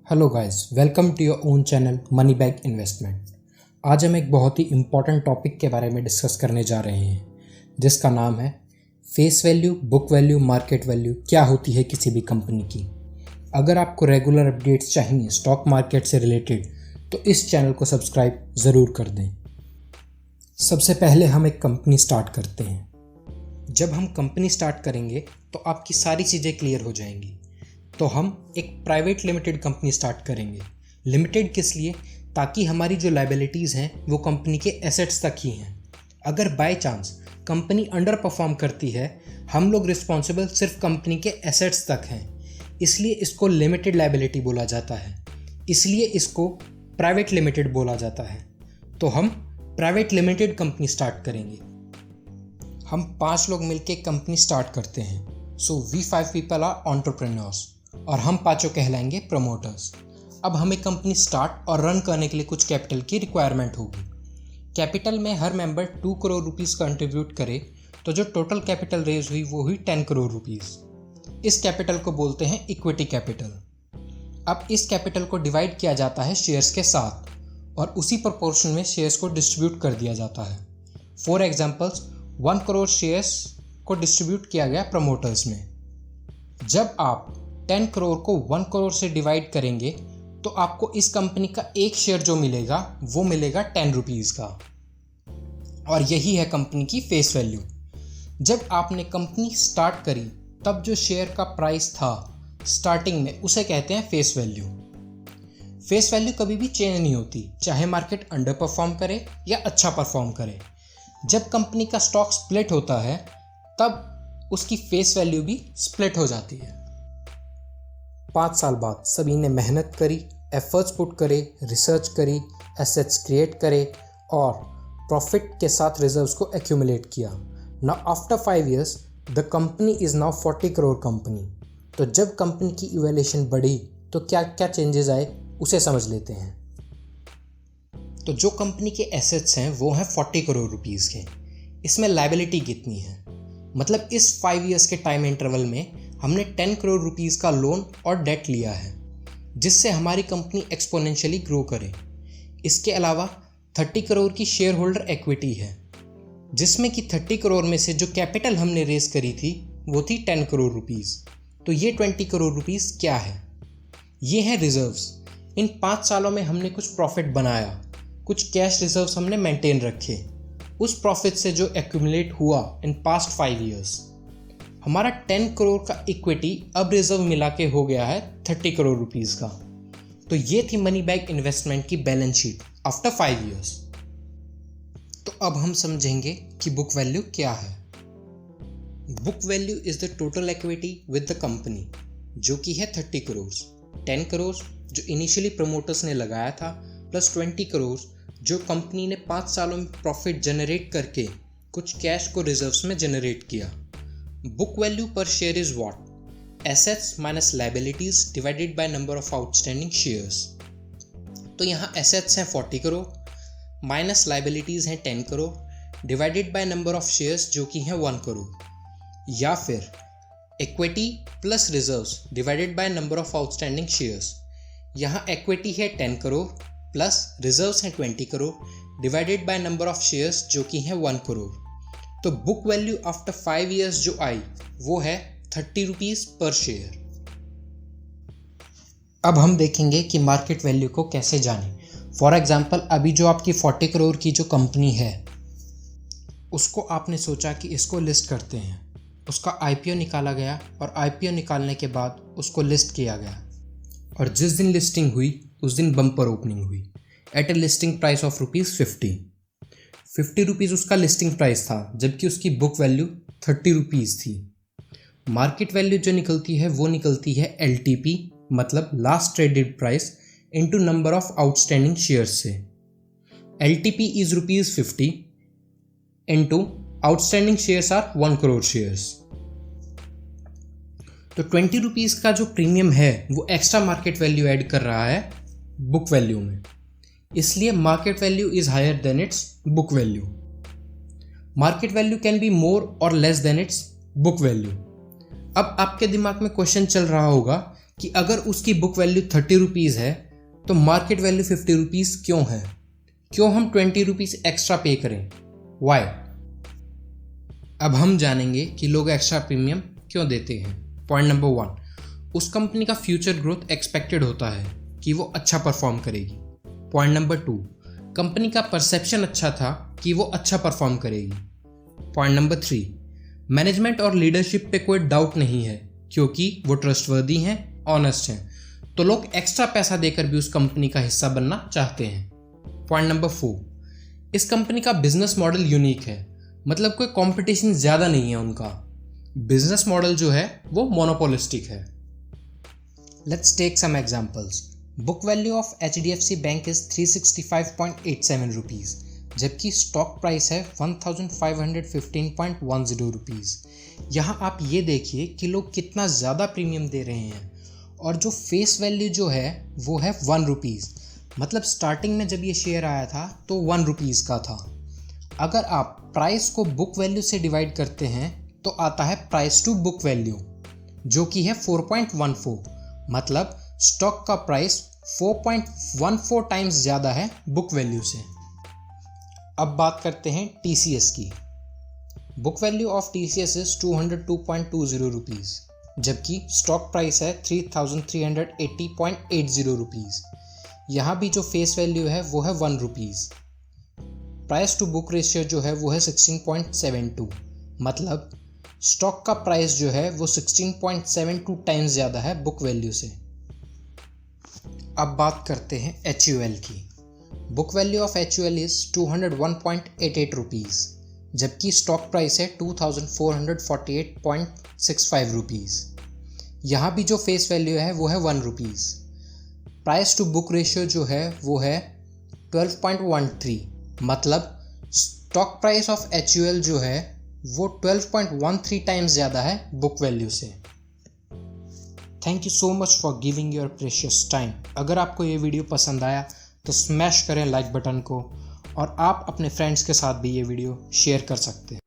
Hello guys, welcome to your own channel money bag investment. आज हम एक बहुत ही इम्पॉर्टेंट टॉपिक के बारे में डिस्कस करने जा रहे हैं जिसका नाम है face value, book value, market value क्या होती है किसी भी कंपनी की। अगर आपको रेगुलर अपडेट्स चाहिए स्टॉक मार्केट से रिलेटेड तो इस चैनल को सब्सक्राइब ज़रूर कर दें। सबसे पहले हम एक कंपनी स्टार्ट करते हैं। जब हम कंपनी स्टार्ट करेंगे तो आपकी सारी चीज़ें क्लियर हो जाएंगी। तो हम एक प्राइवेट लिमिटेड कंपनी स्टार्ट करेंगे। लिमिटेड किस लिए? ताकि हमारी जो लायबिलिटीज़ हैं वो कंपनी के एसेट्स तक ही हैं। अगर by chance company under perform करती है, हम लोग रिस्पॉन्सिबल सिर्फ कंपनी के एसेट्स तक हैं। इसलिए इसको लिमिटेड लायबिलिटी बोला जाता है, इसलिए इसको प्राइवेट लिमिटेड बोला जाता है। तो हम प्राइवेट लिमिटेड कंपनी स्टार्ट करेंगे। हम 5 लोग मिलकर कंपनी स्टार्ट करते हैं। So we 5 people are entrepreneurs और हम 5 कहलाएंगे प्रमोटर्स। अब हमें कंपनी स्टार्ट और रन करने के लिए कुछ कैपिटल की रिक्वायरमेंट होगी। कैपिटल में हर मेंबर 2 करोड़ रुपीज़ कंट्रीब्यूट करे तो जो टोटल कैपिटल रेज हुई वो हुई 10 करोड़ रुपीज़। इस कैपिटल को बोलते हैं इक्विटी कैपिटल। अब इस कैपिटल को डिवाइड किया जाता है शेयर्स के साथ और उसी प्रोपोर्शन में शेयर्स को डिस्ट्रीब्यूट कर दिया जाता है। फॉर एग्जाम्पल्स 1 करोड़ शेयर्स को डिस्ट्रीब्यूट किया गया प्रमोटर्स में। जब आप 10 करोड़ को 1 करोड़ से डिवाइड करेंगे तो आपको इस कंपनी का एक शेयर जो मिलेगा वो मिलेगा 10 रुपीज़ का। और यही है कंपनी की फेस वैल्यू। जब आपने कंपनी स्टार्ट करी तब जो शेयर का प्राइस था स्टार्टिंग में उसे कहते हैं फेस वैल्यू। फेस वैल्यू कभी भी चेंज नहीं होती, चाहे मार्केट अंडर परफॉर्म करे या अच्छा परफॉर्म करे। जब कंपनी का स्टॉक स्प्लिट होता है तब उसकी फेस वैल्यू भी स्प्लिट हो जाती है। 5 साल बाद सभी ने मेहनत करी, एफर्ट्स पुट करे, रिसर्च करी, एसेट्स क्रिएट करे और प्रॉफिट के साथ रिजर्व्स को एक्यूमुलेट किया। Now after 5 years the company is now 40 crore company. तो जब कंपनी की इवैल्यूएशन बढ़ी तो क्या क्या चेंजेस आए उसे समझ लेते हैं। तो जो कंपनी के एसेट्स हैं वो हैं 40 करोड़ रुपीज़ के। इसमें लायबिलिटी कितनी है? मतलब इस 5 इयर्स के टाइम इंटरवल में हमने 10 करोड़ रुपीज़ का लोन और डेट लिया है जिससे हमारी कंपनी एक्सपोनेंशियली ग्रो करे। इसके अलावा 30 करोड़ की शेयर होल्डर इक्विटी है जिसमें कि 30 करोड़ में से जो कैपिटल हमने रेज करी थी वो थी 10 करोड़ रुपीज़। तो ये 20 करोड़ रुपीज़ क्या है? ये है रिजर्व्स। इन 5 सालों में हमने कुछ प्रॉफिट बनाया, कुछ कैश रिजर्व्स हमने मेंटेन रखे। उस प्रॉफिट से जो एक्यूमुलेट हुआ इन पास्ट 5 इयर्स, हमारा 10 करोड़ का इक्विटी अब रिजर्व मिला के हो गया है 30 करोड़ रुपीज़ का। तो ये थी मनी बैग इन्वेस्टमेंट की बैलेंस शीट आफ्टर 5 इयर्स। तो अब हम समझेंगे कि बुक वैल्यू क्या है। Book value is the total equity with the company जो कि है 30 करोड़। 10 करोड़ जो इनिशियली प्रमोटर्स ने लगाया था प्लस 20 करोड़ जो कंपनी ने 5 सालों में प्रॉफिट जनरेट करके कुछ कैश को रिजर्व्स में जनरेट किया। Book value per share is what? Assets minus liabilities divided by number of outstanding shares. तो यहाँ assets हैं 40 करोड़, minus liabilities हैं 10 crore, divided by number of shares जो कि हैं 1 करोड़। या फिर equity plus reserves divided by number of outstanding shares। यहाँ equity है 10 करोड़ plus reserves हैं 20 crore divided by number of shares जो कि हैं 1 करोड़। तो बुक वैल्यू आफ्टर 5 इयर्स जो आई वो है 30 रुपीज़ पर शेयर। अब हम देखेंगे कि मार्केट वैल्यू को कैसे जानें। फॉर एग्जांपल अभी जो आपकी 40 करोड़ की जो कंपनी है उसको आपने सोचा कि इसको लिस्ट करते हैं। उसका आईपीओ निकाला गया और आईपीओ निकालने के बाद उसको लिस्ट किया गया और जिस दिन लिस्टिंग हुई उस दिन बम्पर ओपनिंग हुई at a listing price of ₹50 rupees उसका लिस्टिंग प्राइस था जबकि उसकी बुक वैल्यू 30 रुपीज़ थी। मार्केट वैल्यू जो निकलती है वो निकलती है LTP मतलब last traded price into number of outstanding shares से। LTP is ₹50 into outstanding shares are 1 crore shares. तो 20 रुपीज़ का जो प्रीमियम है वो एक्स्ट्रा मार्केट वैल्यू ऐड कर रहा है बुक वैल्यू में, इसलिए market value is higher than its book value. Market value can be more or less than its book value. अब आपके दिमाग में क्वेश्चन चल रहा होगा कि अगर उसकी बुक वैल्यू 30 रुपीज़ है तो मार्केट वैल्यू 50 रुपीज़ क्यों है, क्यों हम 20 रुपीज़ एक्स्ट्रा पे करें, वाई। अब हम जानेंगे कि लोग एक्स्ट्रा प्रीमियम क्यों देते हैं। पॉइंट नंबर 1, उस कंपनी का फ्यूचर ग्रोथ एक्सपेक्टेड होता है कि वो अच्छा परफॉर्म करेगी। पॉइंट नंबर 2, कंपनी का परसेप्शन अच्छा था कि वो अच्छा परफॉर्म करेगी। पॉइंट नंबर 3, मैनेजमेंट और लीडरशिप पे कोई डाउट नहीं है क्योंकि वो ट्रस्टवर्दी हैं, ऑनेस्ट हैं, तो लोग एक्स्ट्रा पैसा देकर भी उस कंपनी का हिस्सा बनना चाहते हैं। पॉइंट नंबर 4, इस कंपनी का बिजनेस मॉडल यूनिक है, मतलब कोई कंपटीशन ज़्यादा नहीं है उनका। बिजनेस मॉडल जो है वो मोनोपोलिस्टिक है। Let's take some examples. Book value of HDFC bank is 365.87 rupees, जबकि स्टॉक प्राइस है 1515.10 रुपीज़। यहाँ आप ये देखिए कि लोग कितना ज़्यादा प्रीमियम दे रहे हैं, और जो फेस वैल्यू जो है वो है 1 रुपीज़, मतलब स्टार्टिंग में जब ये शेयर आया था तो 1 रुपीज़ का था। अगर आप प्राइस को बुक वैल्यू से डिवाइड करते हैं तो आता है प्राइस टू बुक वैल्यू, जो कि है 4.14, मतलब स्टॉक का प्राइस 4.14 टाइम्स ज़्यादा है बुक वैल्यू से। अब बात करते हैं TCS की। Book value of TCS is 202.20 rupees, जबकि स्टॉक प्राइस है 3380.80 रुपीज़। यहाँ भी जो फेस वैल्यू है वो है 1 rupees. Price to book ratio जो है वो है 16.72, मतलब स्टॉक का प्राइस जो है वो 16.72 टाइम्स ज़्यादा है बुक वैल्यू से। अब बात करते हैं HUL की। Book value of HUL is 201.88 rupees, जबकि स्टॉक प्राइस है 2448.65 रुपीज़। यहाँ भी जो फेस वैल्यू है वो है 1 rupees. Price to book ratio जो है वो है 12.13, मतलब स्टॉक प्राइस ऑफ HUL जो है वो 12.13 टाइम्स ज़्यादा है बुक वैल्यू से। Thank you so much for giving your precious time. अगर आपको ये वीडियो पसंद आया तो स्मैश करें लाइक बटन को, और आप अपने फ्रेंड्स के साथ भी ये वीडियो शेयर कर सकते हैं।